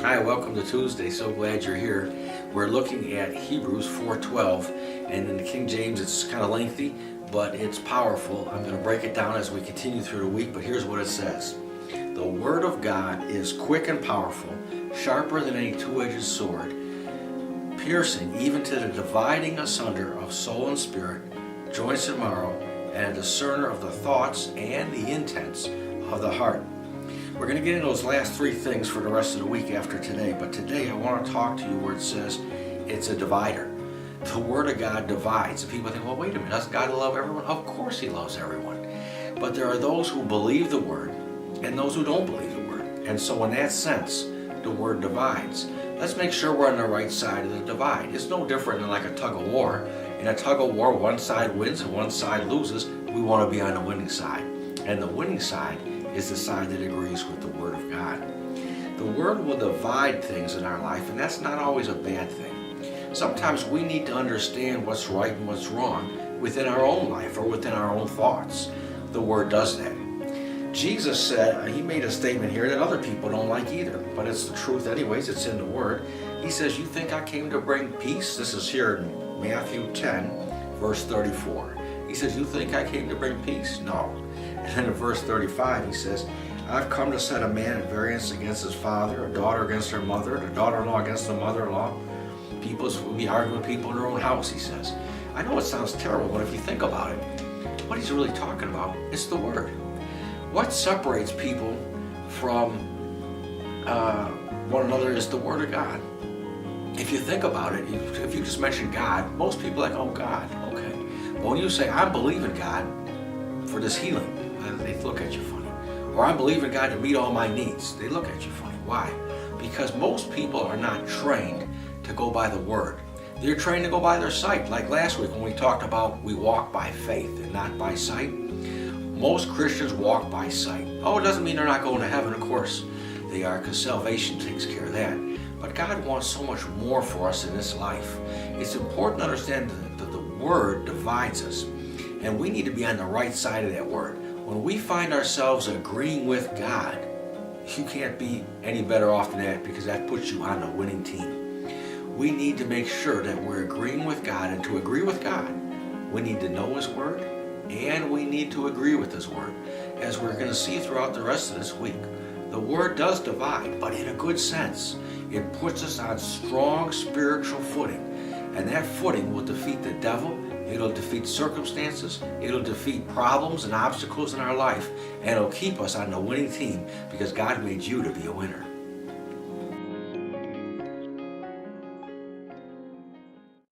Hi, welcome to Tuesday. So glad you're here. We're looking at Hebrews 4:12, and in the King James it's kind of lengthy, but it's powerful. I'm going to break it down as we continue through the week, but here's what it says. The Word of God is quick and powerful, sharper than any two-edged sword, piercing even to the dividing asunder of soul and spirit, joints and marrow, and a discerner of the thoughts and the intents of the heart. We're going to get into those last three things for the rest of the week after today, but today I want to talk to you where it says it's a divider. The Word of God divides. And people think, well, wait a minute, doesn't God love everyone? Of course He loves everyone. But there are those who believe the Word and those who don't believe the Word. And so in that sense, the Word divides. Let's make sure we're on the right side of the divide. It's no different than like a tug of war. In a tug of war, one side wins and one side loses. We want to be on the winning side. And the winning side is the side that agrees with the Word of God. The Word will divide things in our life, and that's not always a bad thing. Sometimes we need to understand what's right and what's wrong within our own life or within our own thoughts. The Word does that. Jesus said, he made a statement here that other people don't like either, but it's the truth anyways, it's in the Word. He says, you think I came to bring peace? This is here in Matthew 10, verse 34. He says, you think I came to bring peace? No. And then in verse 35, he says, I've come to set a man at variance against his father, a daughter against her mother, a daughter-in-law against the mother-in-law. People will be arguing with people in their own house, he says. I know it sounds terrible, but if you think about it, what he's really talking about is the Word. What separates people from one another is the Word of God. If you think about it, if you just mention God, most people are like, oh, God, okay. But when you say, I believe in God for this healing, they look at you funny. Or I believe in God to meet all my needs. They look at you funny. Why? Because most people are not trained to go by the Word. They're trained to go by their sight. Like last week when we talked about we walk by faith and not by sight. Most Christians walk by sight. Oh, it doesn't mean they're not going to heaven. Of course they are, because salvation takes care of that. But God wants so much more for us in this life. It's important to understand that the Word divides us. And we need to be on the right side of that Word. When we find ourselves agreeing with God, you can't be any better off than that, because that puts you on the winning team. We need to make sure that we're agreeing with God, and to agree with God, we need to know His Word, and we need to agree with His Word. As we're going to see throughout the rest of this week, the Word does divide, but in a good sense. It puts us on strong spiritual footing, and that footing will defeat the devil. It'll defeat circumstances, it'll defeat problems and obstacles in our life, and it'll keep us on the winning team, because God made you to be a winner.